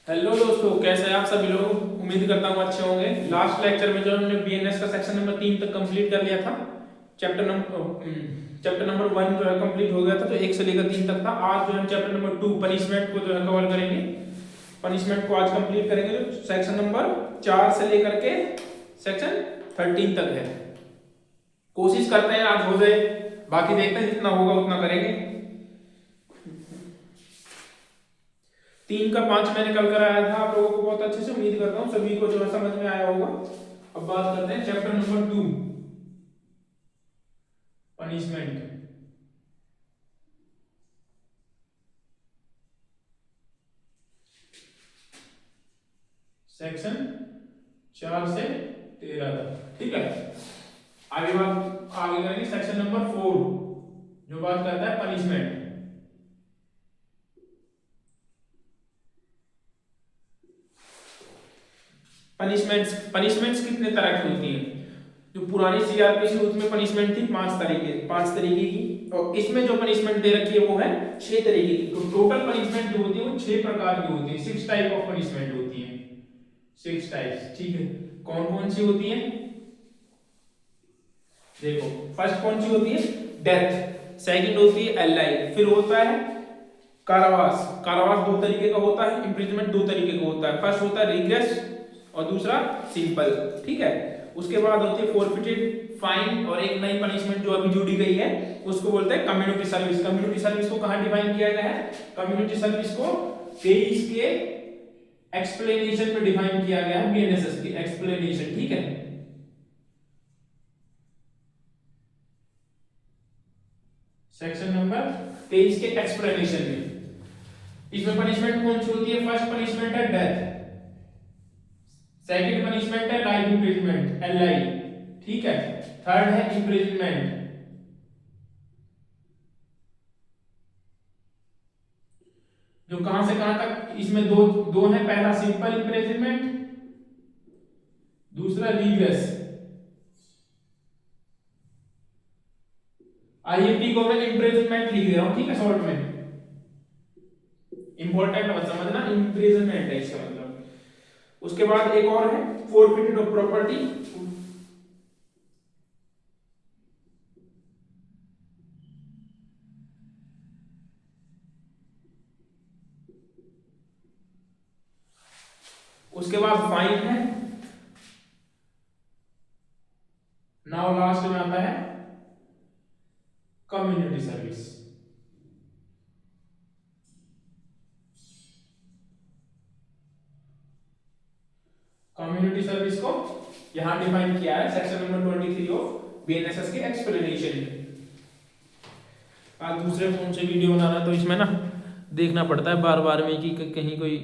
Hello दोस्तों, कैसे हैं आप सभी लोग। उम्मीद करता हूँ अच्छे होंगे। लास्ट लेक्चर में जो हमने बीएनएस का सेक्शन नंबर 3 तक कंप्लीट कर लिया था। चैप्टर नंबर 1 जो है कंप्लीट हो गया था, तो 1 से लेकर 3 तक था। आज जो है चैप्टर नंबर 2 पनिशमेंट को जो है कवर करेंगे। पनिशमेंट को आज कंप्लीट करेंगे, जो सेक्शन नंबर 4 से लेकर के सेक्शन 13 तक है। कोशिश करते हैं आज हो जाए, बाकी देखते हैं जितना होगा उतना करेंगे। 3 का 5 मैंने कल कराया था आप लोगों को बहुत अच्छे से। उम्मीद करता हूँ सभी को जो है समझ में आया होगा। अब बात करते हैं चैप्टर नंबर 2 पनिशमेंट। सेक्शन 4 से 13 तक, ठीक है। आगे करेंगे सेक्शन नंबर 4 जो बात करता है पनिशमेंट। पनिशमेंट्स कितने तरह की होती हैं। जो पुरानी सीआरपीसी उसमें पनिशमेंट थी 5 तरीके की, और इसमें जो पनिशमेंट दे रखी है वो है 6 तरीके की। तो टोटल पनिशमेंट जो होती है वो 6 प्रकार की होती है। 6 टाइप ऑफ पनिशमेंट होती है, 6 टाइप्स, ठीक है। कौन कौन सी होती है देखो। फर्स्ट कौन सी होती है, डेथ। सेकंड होती है एलआई। फिर होता है कारावास। कारावास 2 तरीके का होता है। इम्प्रिजमेंट 2 तरीके का होता है। फर्स्ट होता है रिग्रेस और दूसरा सिंपल, ठीक है। उसके बाद होती है फोरफिटेड फाइन, और एक नई पनिशमेंट जो अभी जुड़ी गई है उसको बोलते हैं कम्युनिटी सर्विस। कम्युनिटी सर्विस को कहां डिफाइन किया गया है, कम्युनिटी सर्विस को 23 के एक्सप्लेनेशन में डिफाइन किया गया है, बीएनएसएस की एक्सप्लेनेशन, ठीक है। सेक्शन नंबर 23 के एक्सप्लेनेशन में इसमें पनिशमेंट कौन सी होती है। फर्स्ट पनिशमेंट है डेथ। सेकंड पनिशमेंट है लाइफ इम्प्रिजमेंट, एलआई, ठीक है। थर्ड है इम्प्रिजमेंट। जो कहां से कहां तक, इसमें दो दो है। पहला सिंपल इम्प्रिजमेंट, दूसरा रीग्रेस। आईएमपी को मैं इम्प्रिजमेंट लिख दे रहा हूं, ठीक है, शॉर्ट में। इंपॉर्टेंट मत समझना, इम्प्रिजमेंट है इसका मतलब। उसके बाद एक और है फोरफिटेड ऑफ प्रॉपर्टी। उसके बाद फाइन है। नाउ लास्ट में आता है कम्युनिटी सर्विस। कम्युनिटी सर्विस को यहां डिफाइन किया है सेक्शन नंबर 23 ऑफ बीएनएसएस के एक्सप्लेनेशन में। आज दूसरे फोन से वीडियो बनाना तो इसमें ना देखना पड़ता है बार बार में कि कहीं कोई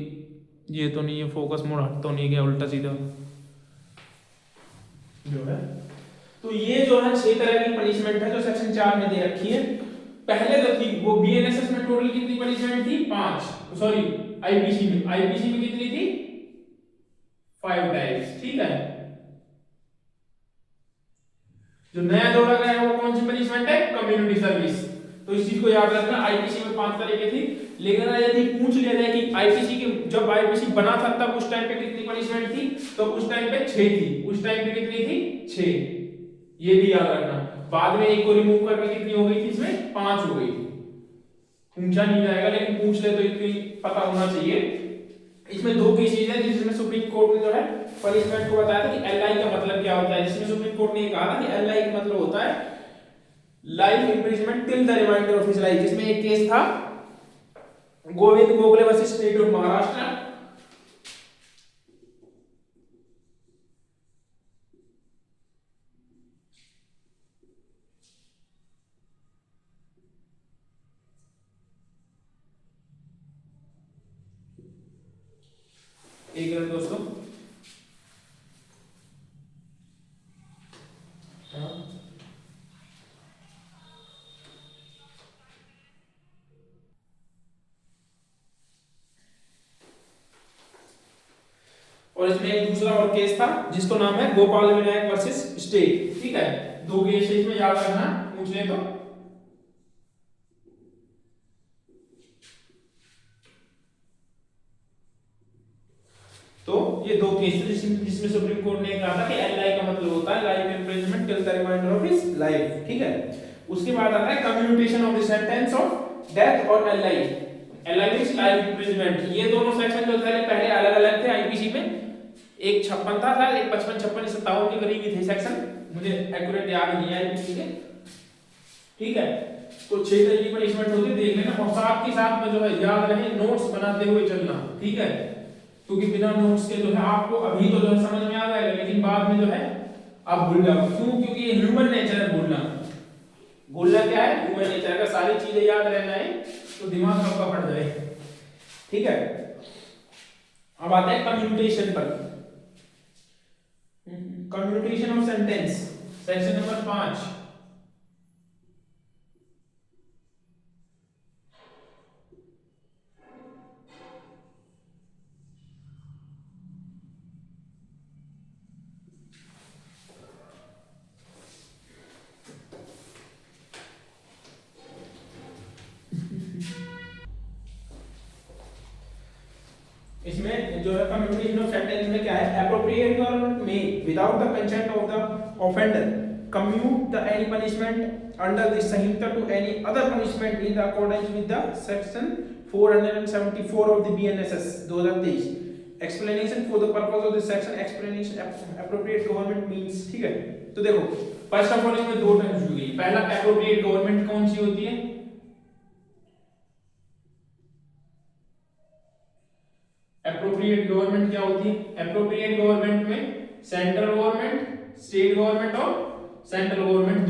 ये तो नहीं है, फोकस मोड हट तो नहीं गया उल्टा सीधा जो है। तो ये जो है 6 तरह की पनिशमेंट है जो सेक्शन 4 में दे रखी है। पहले जो थी वो बीएनएसएस में टोटल कितनी पनिशमेंट थी, 5। सॉरी, आईपीसी में कितनी थी, 5 टाइप्स, ठीक है। जो नया जोड़ा गया है वो कौन सी पनिशमेंट है, कम्युनिटी सर्विस। तो इस चीज को याद रखना, आईपीसी में 5 तरीके थी। लेकिन यदि पूछ लिया जाए कि आईपीसी के जब आईपीसी बना था तब उस टाइम पे कितनी पनिशमेंट थी, तो उस टाइम पे 6 थी। उस टाइम पे कितनी थी, 6। ये भी याद रखना। बाद में एक को रिमूव करके कितनी हो गई थी, इसमें 5 हो गई थी। पूछा नहीं जाएगा लेकिन पूछ ले तो इतनी पता होना चाहिए। इसमें 2 केसेस है जिसमें सुप्रीम कोर्ट ने जो है पनिशमेंट को बताया था कि एलआई का मतलब क्या होता है। जिसमें सुप्रीम कोर्ट ने कहा था कि एलआई का मतलब होता है life imprisonment till the reminder of his life. जिसमें एक केस था Govind Gokhale versus state of Maharashtra. एक मिनट दोस्तों, और इसमें एक दूसरा और केस था जिसको नाम है गोपाल विनायक वर्सेस स्टेट, ठीक है। 2 केस इसमें याद रखना, पूछ ले तो। ये दो केस थे जिसमें सुप्रीम कोर्ट ने कहा था कि एलआई का मतलब होता है life imprisonment till the reminder of his life, ठीक है। उसके बाद आता है commutation of the sentence of death और LI. LI means life imprisonment. ये दोनों सेक्शन जो थे पहले अलग अलग थे आईपीसी में, एक 56 था शायद, एक 55 56 57 के करीब ही थे सेक्शन, मुझे एक्यूरेट याद नहीं है आईपीसी के, ठीक है। तो 6 तरह की पनिशमेंट होती है, देख लेना, और साथ के साथ में जो है याद रहे नोट्स बनाते हुए चलना, ठीक है, क्योंकि बिना नोट्स के जो है आपको अभी तो जो है समझ में आ जाएगा, लेकिन बाद में जो है आप भूल जाओगे। क्यों? क्योंकि ये ह्यूमन नेचर है भूलना। भूलना क्या है? ह्यूमन नेचर का, सारी चीजें याद रहना है तो दिमाग आपका फट जाए, ठीक है। अब आते हैं कम्युनिकेशन पर। Communication of sentence, section number 5। इसमें जो है कम्युनिकेशन ऑफ सेंटेंस में क्या है, एप्रोप्रिएट गवर्नमेंट में without the consent of the offender commute the any punishment under this Samhita to any other punishment in the accordance with the section 474 of the BNSS 2023 explanation for the purpose of this section explanation appropriate government means, ठीक है। तो देखो first of all इसमें दो terms use हुई। पहला appropriate government कौन सी होती है? एप्रोप्रिएट गवर्नमेंट क्या होती है? एप्रोप्रिएट गवर्नमेंट में सेंट्रल गवर्नमेंट, स्टेट गवर्नमेंट और सेंट्रल गवर्नमेंट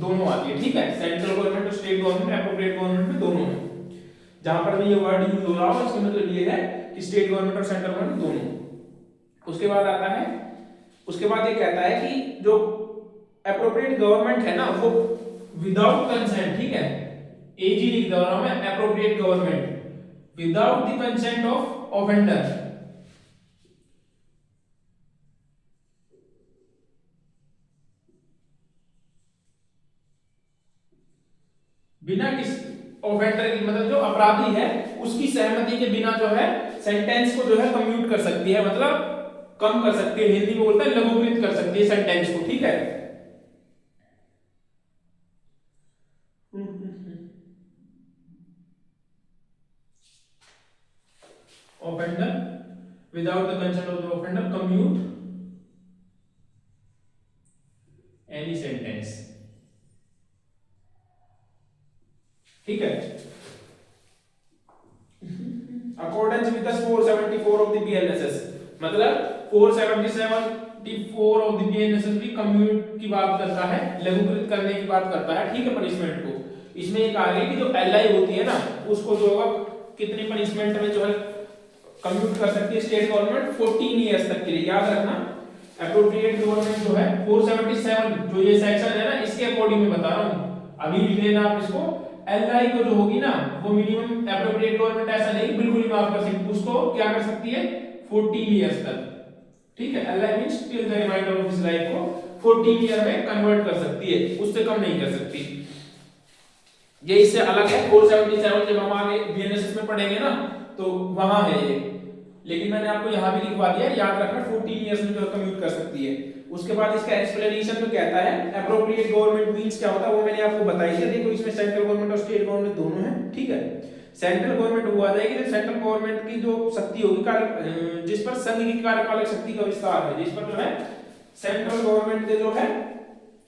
दोनों आती है, ठीक है। सेंट्रल गवर्नमेंट और स्टेट गवर्नमेंट एप्रोप्रिएट गवर्नमेंट में दोनों है। जहां पर भी ये वर्ड यूज हो रहा हो इसका मतलब ये है कि स्टेट गवर्नमेंट और सेंट्रल गवर्नमेंट दोनों। उसके बाद आता है, उसके बाद ये कहता है कि जो एप्रोप्रिएट गवर्नमेंट है ना वो विदाउट कंसेंट, ठीक है, एजी लिख दे रहा हूं मैं, appropriate government without the consent of offender, बिना किस ऑफेंडर की, मतलब जो अपराधी है उसकी सहमति के बिना जो है सेंटेंस को जो है कम्यूट कर सकती है, मतलब कम कर सकती है, हिंदी में बोलते हैं लघुकृत कर सकती है सेंटेंस को, ठीक है। Offender without the consent of the offender commute any sentence, ठीक है। According with the 474 of the BNSS, मतलब 474 ऑफ द बीएनएसएस भी कम्यूट की बात करता है, लघुकृत करने की बात करता है, ठीक है, पनिशमेंट को। इसमें एक आ गई कि जो एलआई होती है ना उसको जो होगा कितनी पनिशमेंट में जो है कम्यूट कर सकती है स्टेट गवर्नमेंट 14 इयर्स तक के लिए, याद रखना। एप्रोप्रिएट गवर्नमेंट जो है 477 जो ये सेक्शन है ना इसके अकॉर्डिंग में बता रहा हूं, अभी लिख लेना आप इसको। एलआई को जो होगी ना वो मिनिमम एप्रोप्रिएट गवर्नमेंट ऐसा नहीं बिल्कुल ही माफ कर सकती, उसको क्या कर सकती है 14 इयर्स तक, ठीक है। LI means till the reminder of his life को 14 ईयर में कन्वर्ट कर सकती है, उससे कम नहीं कर सकती। ये इससे अलग है, 477 जब हम आगे बीएनएसएस में पढ़ेंगे ना तो वहां है ये, लेकिन मैंने आपको यहां भी लिखवा दिया, याद रखना 14 इयर्स में जो कम्यूट कर सकती है। उसके बाद इसका एक्सप्लेनेशन में कहता है एप्रोप्रिएट गवर्नमेंट मींस क्या होता है वो मैंने आपको बताई है। देखो इसमें सेंट्रल गवर्नमेंट और स्टेट गवर्नमेंट दोनों है, ठीक है। सेंट्रल गवर्नमेंट हुआ जाएगी तो सेंट्रल गवर्नमेंट की जो शक्ति होगी जिस पर संघ की कार्यपालक शक्ति का विस्तार है, जिस पर जो है सेंट्रल गवर्नमेंट के जो है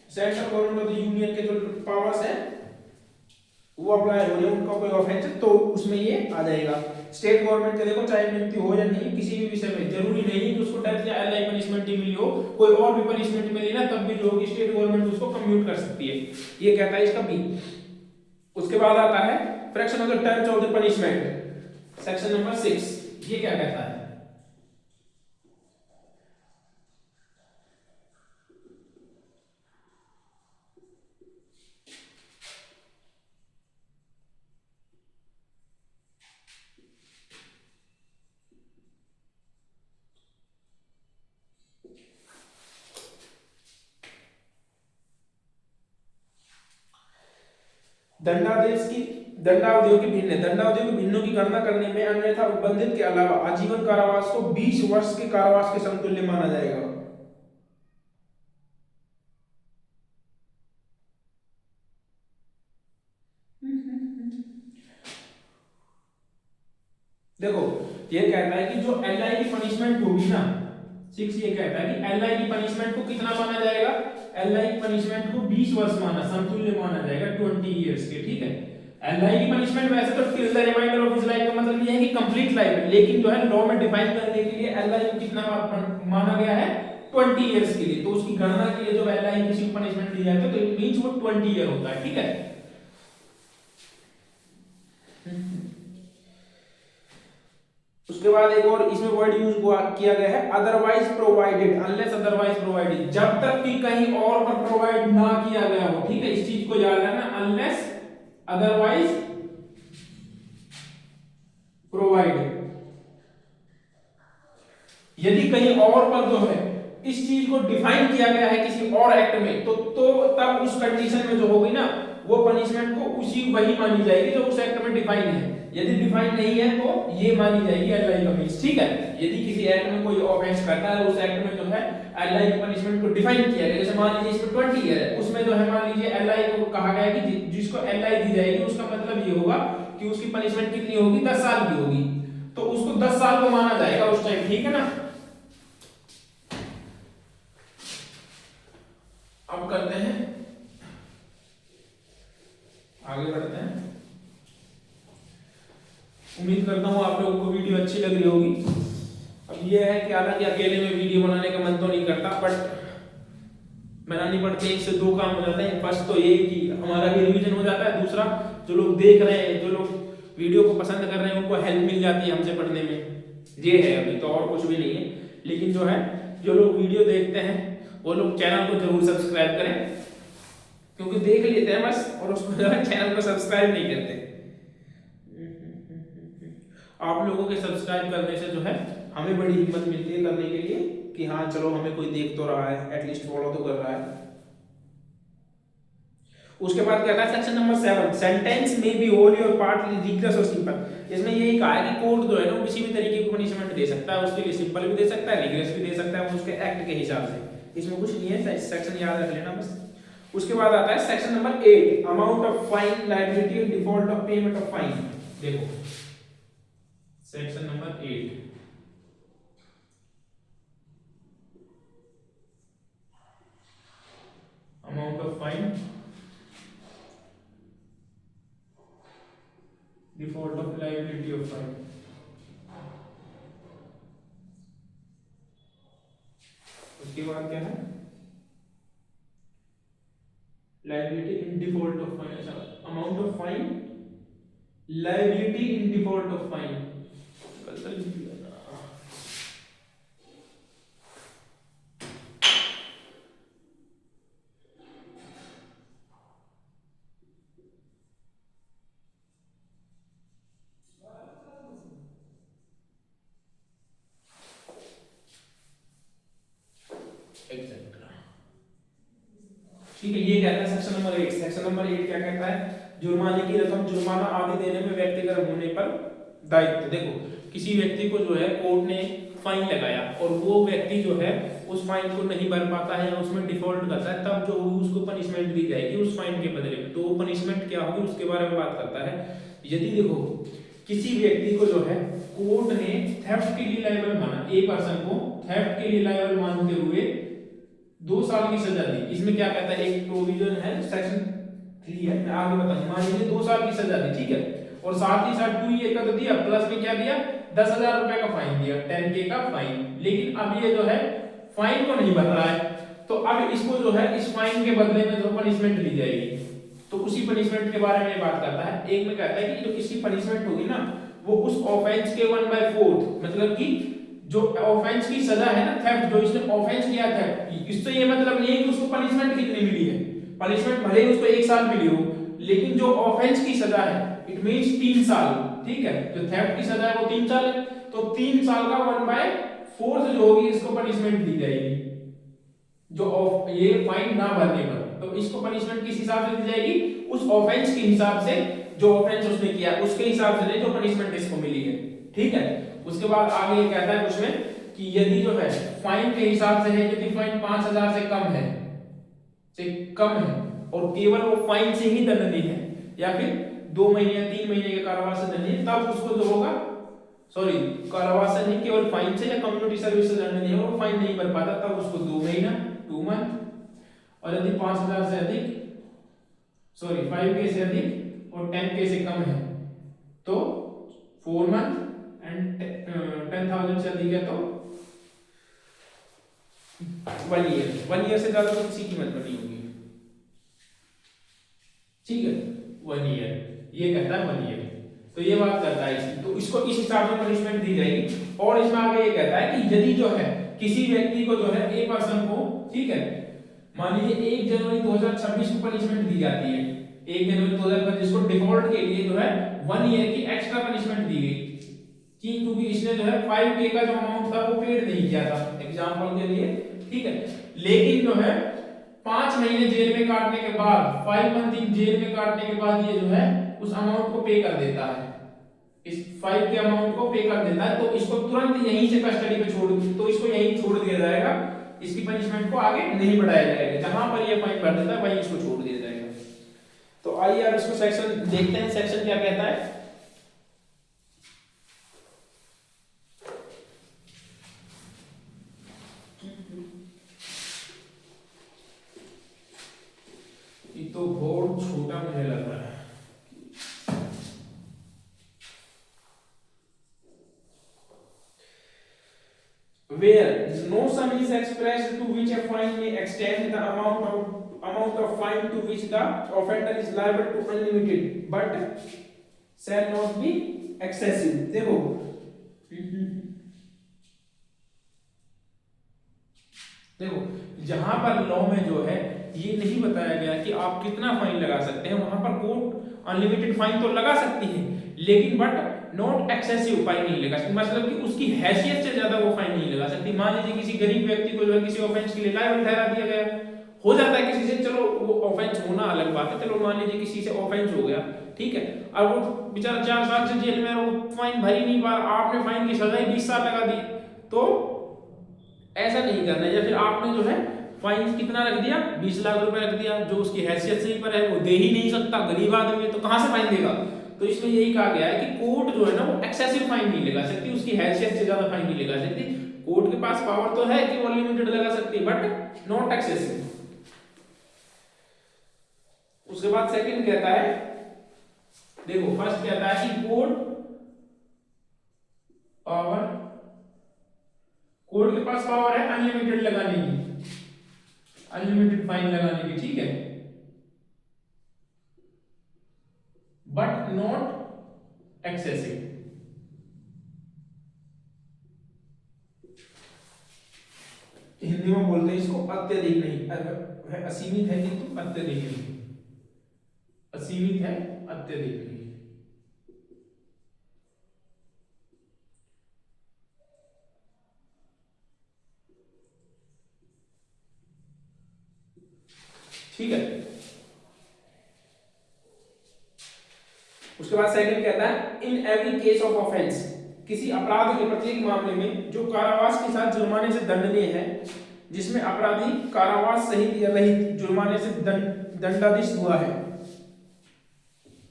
central government of the union के जो पावर्स है वो अप्लाई हो रही है, उनका कोई ऑफेंस है तो उसमें ये आ जाएगा। स्टेट गवर्नमेंट के देखो चाहे मृत्यु हो या नहीं किसी भी विषय में जरूरी नहीं कि उसको डेथ या एलआई पनिशमेंट ही मिली हो, कोई और भी पनिशमेंट मिली ना तब भी जो होगी स्टेट गवर्नमेंट उसको कम्यूट कर सकती है, ये कहता है इसका बी। उसके बाद आता है fraction of the terms of the punishment, section number 6, ये क्या कहता है? दंडादेश की दंडावधियों की भिन्न है। दंडावधियों की भिन्नों की गणना करने में अन्यथा उपबंधित के अलावा आजीवन कारावास को 20 वर्ष के कारावास के समतुल्य माना जाएगा। देखो ये कहता है कि जो एलआई की पनिशमेंट होगी ना, 6 ये कहता है कि एलआई की पनिशमेंट को कितना माना जाएगा, एलआई की पनिशमेंट को 20 वर्ष माना समतुल्य माना जाएगा 20 इयर्स के, ठीक है। एलआई की पनिशमेंट वैसे तो till the reminder of his life का मतलब ये है कि कंप्लीट लाइफ है, लेकिन जो है लॉ में डिफाइन करने के लिए एलआई को कितना माना गया है 20 इयर्स के लिए। तो उसकी गणना के लिए जब एलआई किसी को पनिशमेंट दी जाती है तो इट मींस वो 20 ईयर होता है, ठीक है। उसके बाद एक और इसमें वर्ड यूज किया गया है otherwise provided, unless otherwise provided, जब तक कि कहीं और पर प्रोवाइड ना किया गया हो, ठीक है। इस चीज को याद रखना, अनलेस अदरवाइज प्रोवाइडेड। यदि कहीं और पर जो है इस चीज को डिफाइन किया गया है किसी और एक्ट में, तो तब उस कंडीशन में जो होगी ना वो पनिशमेंट को उसी वही मानी जाएगी जो उस एक्ट में डिफाइन है। यदि डिफाइन नहीं है तो ये मानी जाएगी एलआई का मीन्स, ठीक है। यदि किसी एक्ट में कोई ऑफेंस करता है उस एक्ट में जो है एलआई की पनिशमेंट को डिफाइन किया गया, जैसे मान लीजिए इसमें 20 ईयर है, उसमें जो है मान लीजिए एलआई को कहा गया है कि जिसको एलआई दी जाएगी उसका मतलब ये होगा कि उसकी पनिशमेंट कितनी होगी, 10 साल की होगी, तो उसको 10 साल को माना जाएगा उस टाइम, ठीक है ना। अब करते हैं आगे बढ़ते हैं। उम्मीद करता हूँ आप लोगों को वीडियो अच्छी लग रही होगी। अब ये है कि हालांकि अकेले में वीडियो बनाने का मन तो नहीं करता, बट बनानी पड़ती है, इससे दो काम हो जाते हैं। फर्स्ट तो ये कि हमारा भी रिवीजन हो जाता है, दूसरा जो लोग देख रहे हैं, जो लोग वीडियो को पसंद कर रहे हैं उनको हेल्प मिल जाती है हमसे पढ़ने में, ये है। अभी तो और कुछ भी नहीं है, लेकिन जो है जो लोग वीडियो देखते हैं वो लोग चैनल को जरूर सब्सक्राइब करें, क्योंकि देख लेते हैं बस और उसको जो है चैनल को सब्सक्राइब नहीं करते। आप लोगों के सब्सक्राइब करने से जो है हमें बड़ी हिम्मत मिलती है करने के लिए कि हाँ चलो हमें कोई देख तो रहा है, एटलीस्ट फॉलो तो कर रहा है। उसके बाद क्या था सेक्शन नंबर 7, सेंटेंस में बी होली और पार्टली रिग्रेस और सिंपल। इसमें यही कहा है कि कोर्ट जो है ना किसी भी तरीके की पनिशमेंट दे सकता है, उसके लिए सिंपल भी दे सकता है, रिग्रेस भी दे सकता है, उसके एक्ट के हिसाब से। इसमें कुछ नहीं है, सेक्शन याद रख लेना बस। उसके बाद आता है section number 8, amount of fine, liability और default of payment of fine. देखो section number 8, amount of fine, default of liability of fine. उसके बाद क्या है, liability in default of fine. अच्छा, amount of fine, liability in default of fine. ठीक है, ये कहता है सेक्शन नंबर 8। सेक्शन नंबर 8 क्या कहता है, जुर्माने की रकम जुर्माना आदि देने में व्यक्तिगत होने पर दायित्व। देखो किसी व्यक्ति को जो है कोर्ट ने फाइन लगाया और वो व्यक्ति जो है उस फाइन को नहीं भर पाता है या उसमें डिफॉल्ट करता है, तब जो उसको पनिशमेंट दी जाएगी उस फाइन के बदले में। तो वो पनिशमेंट क्या होगी उसके बारे में बात करता है। यदि देखो किसी व्यक्ति को जो है कोर्ट ने थेफ्ट के लिए लायबल माना, एक पर्सन को थेफ्ट के लिए लायबल मानते हुए 2 साल की सजा दी। इसमें क्या कहता है, एक प्रोविजन है सेक्शन 3 है, मैं आगे बताऊंगा। मान लीजिए 2 साल की सजा दी, ठीक है, और साथ ही साथ 2 ईयर का तो दिया, प्लस में क्या दिया 10,000 रुपए का फाइन दिया, 10K का फाइन। लेकिन अब ये जो है फाइन को नहीं भर रहा है, तो अब इसको जो है इस फाइन के बदले में जो पनिशमेंट ली जाएगी, तो उसी पनिशमेंट के बारे में बात करता है। एक में कहता है कि जो इसकी पनिशमेंट होगी ना वो उस ऑफेंस के 1/4, मतलब कि जो ऑफेंस की सजा है ना थेफ्ट, जो इसने ऑफेंस किया थेफ्ट, इससे ये मतलब नहीं है कि उसको पनिशमेंट कितनी मिली है। पनिशमेंट भले ही उसको 1 साल मिली हो, लेकिन जो ऑफेंस की सजा है इट मींस 3 साल, ठीक है। जो थेफ्ट की सजा है वो 3 साल है, तो 3 साल का 1/4 जो होगी इसको पनिशमेंट दी जाएगी, जो ये फाइन ना भरने पर। तो इसको पनिशमेंट किस हिसाब से दी जाएगी, उस ऑफेंस के हिसाब से जो ऑफेंस उसने किया उसके हिसाब से नहीं जो पनिशमेंट इसको मिली है, ठीक है। उसके बाद आगे ये कहता है उसमें कि यदि जो है फाइन के हिसाब से है, यदि फाइन 5,000 से कम है, और केवल वो फाइन से ही दंडनीय है या फिर 2 महीने या 3 महीने के कारावास से दंडनीय, तब उसको जो होगा, सॉरी कारावास से नहीं, केवल फाइन से या कम्युनिटी सर्विस से दंडनीय है, वो फाइन नहीं भर पाता तब उसको 2 महीना 2 मंथ, और यदि 5,000 से अधिक, सॉरी 5K से अधिक और 10K से कम है तो 4 मंथ एंड 10,000 से अधिक है तो 1 ईयर। 1 ईयर से ज्यादा तो किसी कीमत पर नहीं होगी, ठीक है, 1 ईयर, ये कहता है 1 ईयर। तो ये बात करता है इसकी, तो इसको इस हिसाब से पनिशमेंट दी जाएगी। और इसमें आगे ये कहता है कि यदि जो है किसी व्यक्ति को जो है ए पर्सन को, ठीक है, मान लीजिए 1 जनवरी 2026 को पनिशमेंट दी जाती है, 1 जनवरी 2025 जिसको डिफॉल्ट के लिए जो है 1 ईयर की एक्स्ट्रा पनिशमेंट दी गई कि क्योंकि इसने जो है 5K का जो अमाउंट था वो पेड नहीं किया था एग्जांपल के लिए, ठीक है, लेकिन जो है 5 महीने जेल में काटने के बाद, 5 मंथ इन जेल में काटने के बाद ये जो है उस अमाउंट को पे कर देता है, इस 5 के अमाउंट को पे कर देता है, तो इसको तुरंत यहीं से कस्टडी में छोड़, तो इसको यहीं छोड़ दिया जाएगा, इसकी पनिशमेंट को आगे नहीं बढ़ाया जाएगा, जहां पर ये फाइन भर देता है वहीं इसको छोड़ दिया जाएगा। तो आइए अब इसको सेक्शन देखते हैं, सेक्शन क्या कहता है। ये तो बहुत छोटा मुझे लग रहा है। Where no sum is expressed to which a fine may extend the amount of fine to which the offender is liable to unlimited but shall not be excessive। देखो देखो जहां पर लॉ में जो है ये नहीं बताया गया कि आप कितना फाइन लगा सकते हैं, वहां पर कोर्ट अनलिमिटेड फाइन तो लगा सकती है लेकिन बट नॉट एक्सेसिव फाइन नहीं लगा सकती, मतलब कि उसकी हैसियत से ज्यादा वो फाइन नहीं लगा सकती। मान लीजिए किसी गरीब व्यक्ति को जो है किसी ऑफेंस के लिए लायबल ठहरा दिया गया, हो जाता है किसी से, चलो वो ऑफेंस होना अलग बात है, चलो मान लीजिए किसी से ऑफेंस हो गया, ठीक है, अब वो बेचारा 4 साल से जेल में वो फाइन भर ही नहीं पा रहा, आपने फाइन की सजा 20 साल लगा दी, तो ऐसा नहीं करना है। या फिर आपने जो है फाइन कितना रख दिया, 20 लाख रुपए रख दिया, जो उसकी हैसियत से ही पर है वो दे ही नहीं सकता, गरीब आदमी है तो कहां से फाइन देगा। तो इसमें यही कहा गया है कि कोर्ट जो है ना वो एक्सेसिव फाइन नहीं लगा सकती, उसकी हैसियत से ज्यादा फाइन नहीं लगा सकती। कोर्ट के पास पावर तो है कि वो अनलिमिटेड लगा सकती है बट नॉट एक्सेसिव। उसके बाद सेकंड कहता है, देखो फर्स्ट कहता है कि कोर्ट के पास पावर है अनलिमिटेड लगाने की, अनलिमिटेड फाइन लगाने की, ठीक है, बट नॉट एक्सेसिव। हिंदी में बोलते हैं इसको अत्यधिक नहीं, असीमित है किंतु अत्यधिक नहीं, असीमित है अत्यधिक नहीं। ठीक है। उसके बाद सेकंड कहता है in every case of offence, किसी अपराध के प्रत्येक मामले में जो कारावास के साथ जुर्माने से दंडनीय है, जिसमें अपराधी कारावास सहित या रहित जुर्माने से दंडाधीश हुआ है।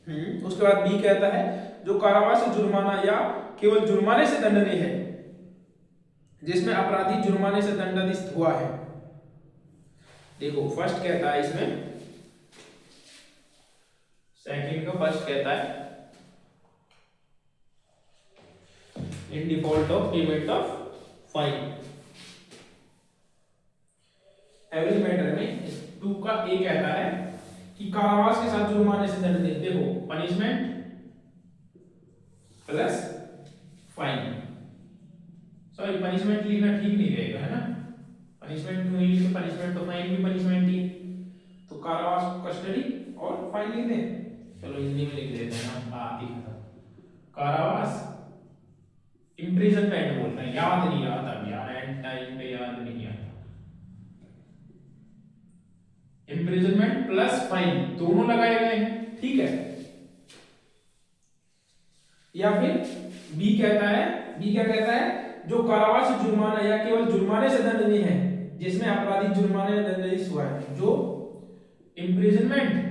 उसके बाद बी कहता है जो कारावास से जुर्माना या केवल जुर्माने से दंडनीय है, जिसमें अपराधी जुर्माने से दंडाधीश हुआ है। देखो फर्स्ट कहता है इसमें, सेकंड का फर्स्ट कहता है इन default of payment of fine, every matter में 2 का ए कहता है कि कारावास के साथ जुर्माने से दंड दे। देखो punishment plus fine, sorry punishment लिखना ठीक नहीं रहेगा, है ना, पनिशमेंट क्यों नहीं लिखे, पनिशमेंट तो फाइन भी पनिशमेंट ही, तो कारावास कस्टडी और फाइन लिख दें, चलो हिंदी में लिख देते हैं ना, बात ही खत्म। कारावास इम्प्रिजनमेंट बोलते हैं, याद नहीं आता अब यार, एंड टाइम पे याद नहीं आता, इम्प्रिजनमेंट प्लस फाइन दोनों लगाए गए हैं, ठीक है। या फिर बी कहता है, बी क्या कहता है, जो कारावास जुर्माना या केवल जुर्माने से दंडनीय है, जिसमें अपराधी जुर्माने या दंडनीय हुआ है, जो इम्प्रिजनमेंट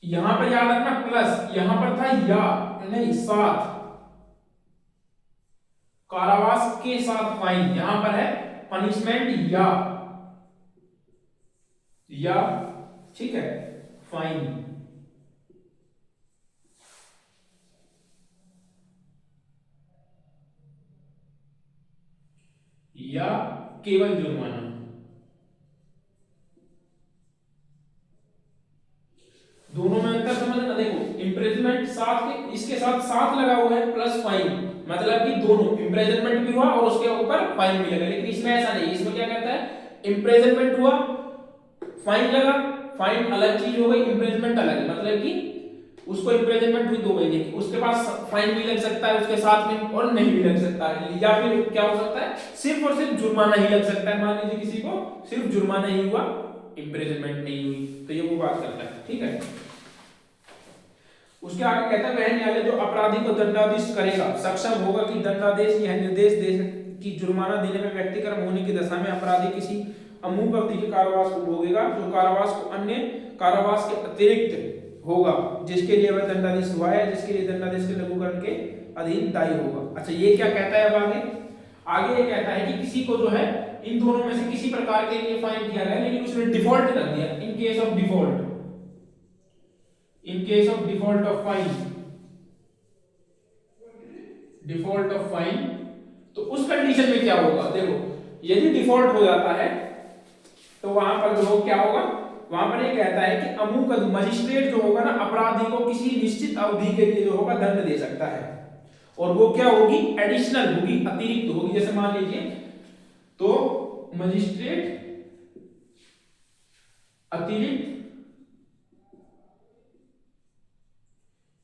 यहां पर याद रखना प्लस, यहां पर था या नहीं साथ, कारावास के साथ फाइन, यहां पर है पनिशमेंट या ठीक है फाइन, या केवल जुर्माना। दोनों में अंतर समझना, देखो इम्प्रिजनमेंट साथ के, इसके साथ साथ लगा हुआ है प्लस फाइन, मतलब कि दोनों इम्प्रिजनमेंट भी हुआ और उसके ऊपर फाइन भी लगा, लेकिन इसमें ऐसा नहीं, इसमें क्या कहता है, इम्प्रिजनमेंट हुआ फाइन लगा, फाइन अलग चीज हो गई, इम्प्रिजनमेंट अलग है, मतलब कि उसको इम्प्रिजनमेंट हुई 2 महीने की, उसके पास फाइन भी लग सकता है उसके साथ में और नहीं भी लग सकता है, या फिर क्या हो सकता है सिर्फ और सिर्फ जुर्माना ही लग सकता है, मान लीजिए किसी को सिर्फ जुर्माना ही हुआ, इम्प्रिजनमेंट नहीं हुई, तो ये वो बात करता है, ठीक है। उसके आगे कहता है वह न्यायालय जो अपराधी को दंडादेश करेगा सक्षम होगा कि दंडादेश यह निर्देश दे कि जुर्माना देने में व्यक्तिक्रम होने की दशा में अपराधी किसी अमूक अवधि के कारावास को भोगेगा, जो कारावास को अन्य कारावास के अतिरिक्त होगा जिसके लिए वह दंडादेश हुआ है, जिसके लिए दंडादेश के लघुकरण के अधीन दायी होगा। अच्छा ये क्या कहता है, अब आगे ये कहता है कि किसी को जो है इन दोनों में से किसी प्रकार के लिए फाइन किया गया लेकिन उसने डिफॉल्ट कर दिया, in case of default, in case of default of fine, default of fine, तो उस कंडीशन में क्या होगा, देखो यदि डिफॉल्ट हो जाता है तो वहां पर जो क्या होगा, वहां पर ये कहता है कि अमुक मजिस्ट्रेट जो होगा ना अपराधी को किसी निश्चित अवधि के लिए जो होगा दंड दे सकता है, और वो क्या होगी, एडिशनल होगी, अतिरिक्त होगी, जैसे मान लीजिए तो मजिस्ट्रेट अतिरिक्त,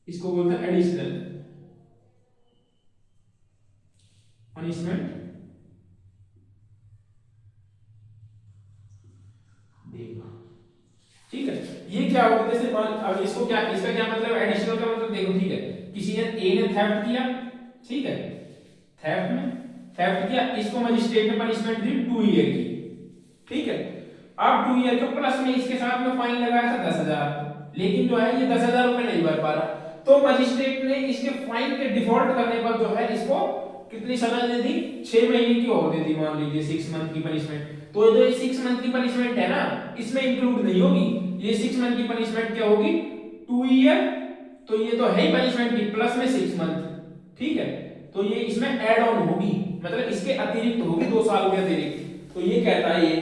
इसको बोलते हैं एडिशनल पनिशमेंट देगा, ठीक है। ये क्या होगा, जैसे अब इसको क्या, इसका क्या मतलब, एडिशनल का मतलब देखो, ठीक है किसी ने ए ने थेफ्ट किया, ठीक है थेफ्ट किया, इसको मजिस्ट्रेट ने पनिशमेंट दी 2 ईयर की, ठीक है। अब 2 ईयर के प्लस में इसके साथ में फाइन लगाया था 10,000, लेकिन जो है ये 10,000 रुपए नहीं भर पा रहा, तो मजिस्ट्रेट ने इसके फाइन के डिफॉल्ट करने पर जो है इसको कितनी सजा दे दी, 6 महीने की और दे दी, मान लीजिए 6 मंथ की पनिशमेंट, तो जो 6 मंथ की पनिशमेंट है ना इसमें इंक्लूड नहीं होगी, ये 6 मंथ की पनिशमेंट क्या होगी, 2 ईयर, तो ये तो है ही पनिशमेंट की प्लस में 6 मंथ, ठीक है, तो ये इसमें ऐड ऑन होगी, मतलब इसके अतिरिक्त होगी, 2 साल के अतिरिक्त, तो ये कहता है ये।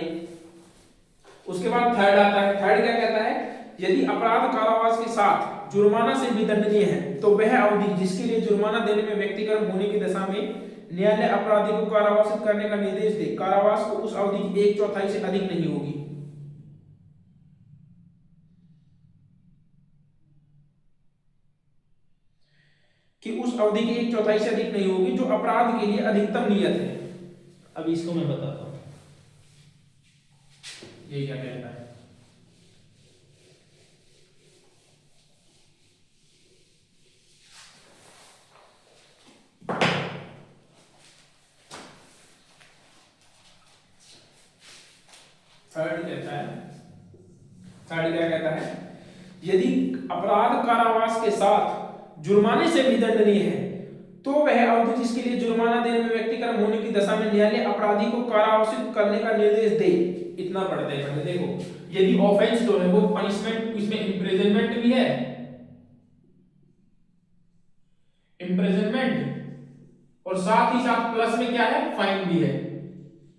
उसके बाद थर्ड आता है, थर्ड क्या कहता है, यदि अपराध कारावास के साथ जुर्माना से भी दंडनीय है तो वह अवधि जिसके लिए जुर्माना देने में व्यक्तिगत होने की दशा में न्यायालय अपराधी को कारावासित करने का निर्देश दे, कारावास को उस अवधि की 1/4 से अधिक नहीं होगी, कि उस अवधि की 1/4 से अधिक नहीं होगी जो अपराध के लिए अधिकतम नियत है। अब इसको मैं बताता हूं ये क्या कहता है, थर्ड कहता है, थर्ड क्या कहता है, यदि अपराध कारावास के साथ जुर्माने से भी दंडनीय है तो वह अवधि जिसके लिए जुर्माना देने में व्यक्तिगत होने की दशा में न्यायालय अपराधी को कारावासित करने का निर्देश दे। इतना पढ़ते हैं पहले, देखो यदि ऑफेंस जो है वो पनिशमेंट, इसमें इम्प्रिजनमेंट भी है, इम्प्रिजनमेंट और साथ ही साथ प्लस में क्या है, फाइन भी है,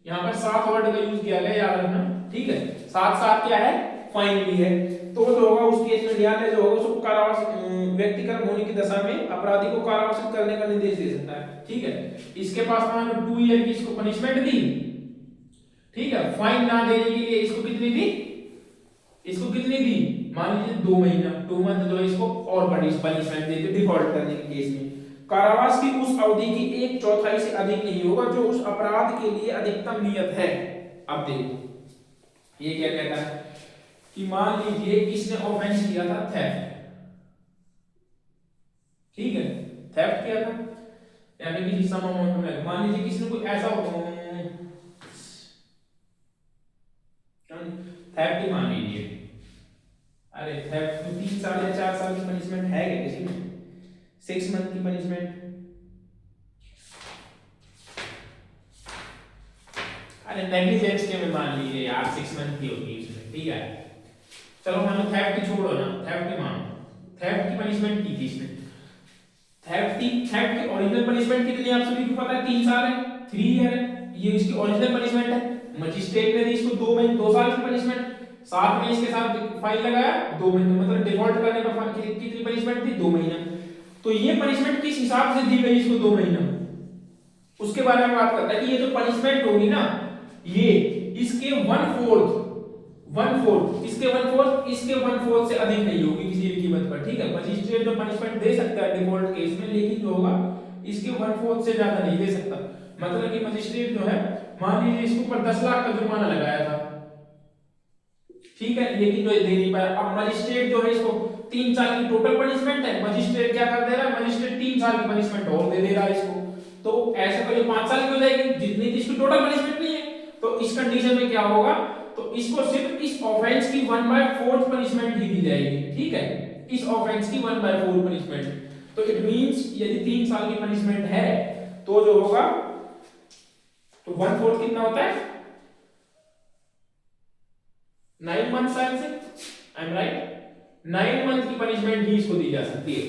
यहां पर साथ वर्ड का यूज किया गया, याद रखना, ठीक है, साथ साथ क्या है, फाइन भी है, तो जो होगा उस केस में न्यायालय जो होगा उसको कारावास व्यक्तिगत होने की दशा में अपराधी को कारावासित करने का निर्देश दे सकता है, ठीक है। इसके पास मान 2 ईयर की इसको पनिशमेंट दी, ठीक है, फाइन ना देने के लिए इसको कितनी दी, इसको कितनी दी, मान लीजिए 2 महीना, 2 मंथ जो इसको और बड़ी पनिशमेंट देते डिफॉल्ट करने के केस में, कारावास की उस अवधि की 1/4 से अधिक नहीं होगा जो उस अपराध के लिए अधिकतम नियत है। अब देखो ये क्या कहता है कि मान लीजिए इसने ऑफेंस किया था थेफ्ट, ठीक है, थेफ्ट किया था यानी कि सम अमाउंट में, मान लीजिए किसी ने कोई ऐसा थेफ्ट ही मान लीजिए, अरे थेफ्ट तो 3 साल या 4 साल की पनिशमेंट है क्या किसी में, 6 मंथ की पनिशमेंट, अरे नेग्लिजेंस के में मान लीजिए यार 6 मंथ की होगी इसमें, ठीक है। चलो मानो थेफ्ट की छोड़ो ना, थेफ्ट की मानो, थेफ्ट की पनिशमेंट की थी इसने, थेफ्ट की ओरिजिनल पनिशमेंट कितनी आप सभी को पता है, 3 साल है, 3 ईयर है, ये इसकी ओरिजिनल पनिशमेंट है। मजिस्ट्रेट ने दी इसको 2 साल की पनिशमेंट, साथ में इसके साथ फाइन लगाया 2 महीने, मतलब डिफॉल्ट करने पर कितनी पनिशमेंट थी, 2 महीना। तो ये पनिशमेंट किस हिसाब से दी गई इसको 2 महीना, उसके बारे में बात करता है कि ये जो पनिशमेंट होगी ना, ये इसके 1/4 इसके 1/4 से अधिक नहीं होगी किसी भी कीमत पर, ठीक है। मजिस्ट्रेट जो पनिशमेंट दे सकता है डिफॉल्ट केस में, लेकिन जो होगा इसके 1/4 से ज्यादा नहीं दे सकता। मतलब कि मजिस्ट्रेट जो है, मान लीजिए इसके ऊपर 10 लाख का जुर्माना लगाया था, ठीक है, लेकिन जो ये दे नहीं पाया। अब मजिस्ट्रेट जो है इसको 3 साल की टोटल पनिशमेंट है, मजिस्ट्रेट क्या कर दे रहा है, मजिस्ट्रेट 3 साल की पनिशमेंट और दे रहा है इसको, तो ऐसे तो ये 5 साल की हो जाएगी जितनी इसकी टोटल पनिशमेंट नहीं है। तो इस कंडीशन में क्या होगा, तो इसको सिर्फ इस ऑफेंस की 1/4 पनिशमेंट ही दी जाएगी, ठीक है, इस ऑफेंस की 1/4 पनिशमेंट। तो इट मींस यदि 3 साल की पनिशमेंट है तो जो होगा, तो 1/4 कितना होता है, 9 मंथ शायद से, आई एम राइट, 9 मंथ की पनिशमेंट ही इसको दी जा सकती है।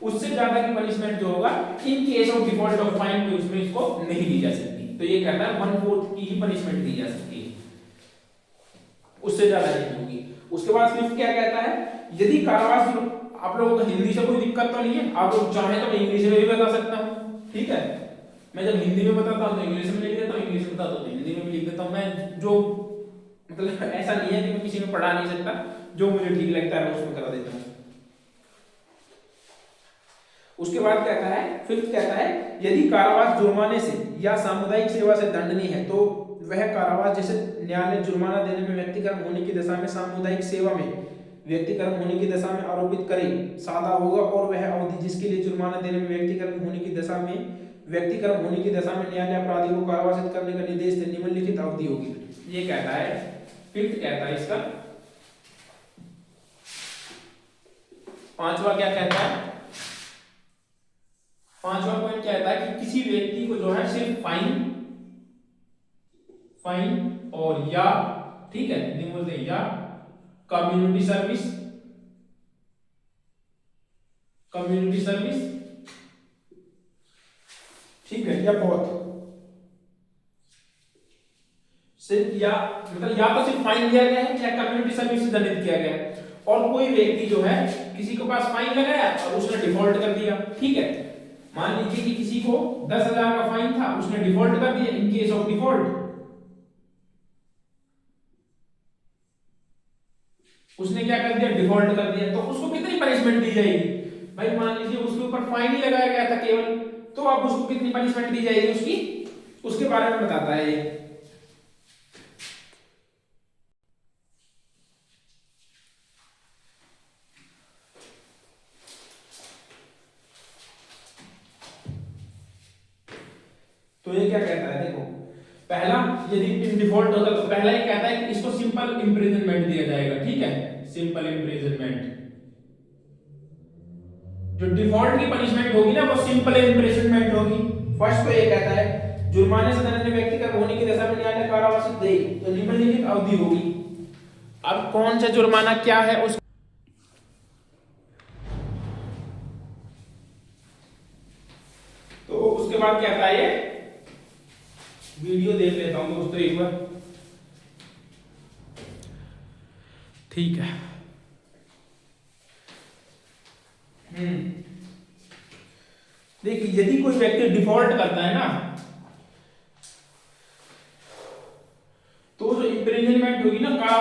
उससे ज्यादा की पनिशमेंट जो होगा in case of default of fine, तो इसमें इसको नहीं दी जा सकती। तो ये कहता है 1/4 की ही पनिशमेंट दी जा सकती है, उससे ज्यादा नहीं होगी। उसके बाद फिफ्थ क्या कहता है, यदि कारावास, आप लोगों को हिंदी से कोई दिक्कत तो नहीं है, आप लोग चाहें तो मैं इंग्लिश में भी बता सकता हूँ, ठीक है। मैं जब हिंदी में बताता हूँ तो इंग्लिश में लिख देता हूँ, इंग्लिश में बताता हूँ तो हिंदी में भी लिख देता हूँ। मैं जो मतलब ऐसा नहीं है कि मैं किसी में पढ़ा नहीं सकता, जो मुझे ठीक लगता है मैं उसमें करा देता हूँ। उसके बाद कहता है, फिफ्थ कहता है, यदि कारावास जुर्माने से या सामुदायिक सेवा से दंडनीय है तो वह कारावास जैसे न्यायालय जुर्माना देने में व्यक्तिगत होने की दशा में सामुदायिक सेवा में व्यक्तिगत होने की दशा में आरोपित करे सादा होगा, और वह अवधि जिसके लिए जुर्माना देने में व्यक्तिगत होने की दशा में न्यायालय अपराधी को कारावासित करने का निर्देश दे, निम्नलिखित अवधि होगी। ये कहता है, फिफ्थ कहता है इसका। पांचवा क्या कहता है, पांचवा पॉइंट कहता है कि किसी व्यक्ति को जो है सिर्फ फाइन और या, ठीक है, नहीं बोलते या कम्युनिटी सर्विस ठीक है, या बहुत सिर्फ या, मतलब या तो सिर्फ फाइन दिया गया है या कम्युनिटी सर्विस से दंडित किया गया है। और कोई व्यक्ति जो है किसी के पास फाइन लगाया और उसने डिफॉल्ट कर दिया, ठीक है, मान लीजिए कि किसी को 10,000 का फाइन था, उसने डिफॉल्ट कर दिया, इन केस ऑफ डिफॉल्ट उसने क्या कर दिया, डिफॉल्ट कर दिया, तो उसको कितनी पनिशमेंट दी जाएगी भाई, मान लीजिए उसके ऊपर फाइन ही लगाया गया था केवल, तो अब उसको कितनी पनिशमेंट दी जाएगी उसकी, उसके बारे में बताता है ये। तो ये क्या कहता है, देखो, पहला यदि इन डिफॉल्ट होता तो पहला ये कहता है कि इसको सिंपल इंप्रिजनमेंट दिया जाएगा, ठीक है, सिंपल इंप्रिजनमेंट। जो डिफॉल्ट की पनिशमेंट होगी ना वो सिंपल इंप्रिजनमेंट होगी। फर्स्ट तो ये कहता है जुर्माने से दंडनीय व्यक्ति का होने की दशा में न्यायालय कारावास दे तो निम्नलिखित अवधि होगी। अब कौन सा जुर्माना क्या है उस, तो उसके बाद क्या कहता है, ये वीडियो देख लेता हूं दोस्तों एक बार, ठीक है। देखिए, यदि कोई व्यक्ति डिफॉल्ट करता है ना,